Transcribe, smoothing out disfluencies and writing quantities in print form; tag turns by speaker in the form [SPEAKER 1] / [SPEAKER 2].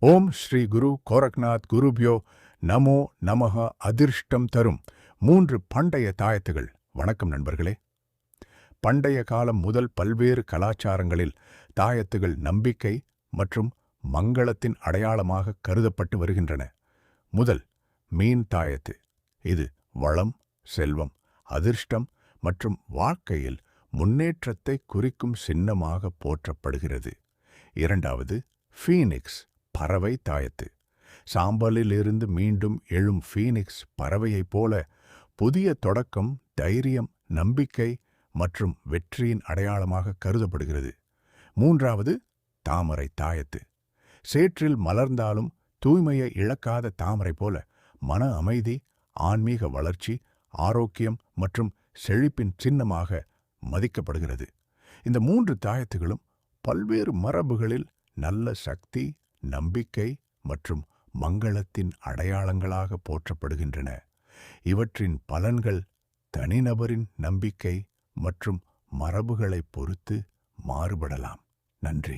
[SPEAKER 1] ஓம் ஸ்ரீ குரு கோரக்நாத் குருப்யோ நமோ நமஹ. அதிர்ஷ்டம் தரும் 3 பண்டைய தாயத்துகள். வணக்கம் நண்பர்களே. பண்டைய காலம் முதல் பல்வேறு கலாச்சாரங்களில் தாயத்துகள் நம்பிக்கை மற்றும் மங்களத்தின் அடையாளமாக கருதப்பட்டு வருகின்றன. முதல் மீன் தாயத்து. இது வளம், செல்வம், அதிர்ஷ்டம் மற்றும் வாழ்க்கையில் முன்னேற்றத்தை குறிக்கும் சின்னமாக போற்றப்படுகிறது. இரண்டாவது ஃபீனிக்ஸ் பறவை தாயத்து. சாம்பலிலிருந்து மீண்டும் எழும் ஃபீனிக்ஸ் பறவையைப் போல புதிய தொடக்கம், தைரியம், நம்பிக்கை மற்றும் வெற்றியின் அடையாளமாக கருதப்படுகிறது. மூன்றாவது தாமரை தாயத்து. சேற்றில் மலர்ந்தாலும் தூய்மையை இழக்காத தாமரை போல மன அமைதி, ஆன்மீக வளர்ச்சி, ஆரோக்கியம் மற்றும் செழிப்பின் சின்னமாக மதிக்கப்படுகிறது. இந்த 3 தாயத்துகளும் பல்வேறு மரபுகளில் நல்ல சக்தி, நம்பிக்கை மற்றும் மங்களத்தின் அடையாளங்களாக போற்றப்படுகின்றன. இவற்றின் பலன்கள் தனிநபரின் நம்பிக்கை மற்றும் மரபுகளைப் பொறுத்து மாறுபடலாம். நன்றி.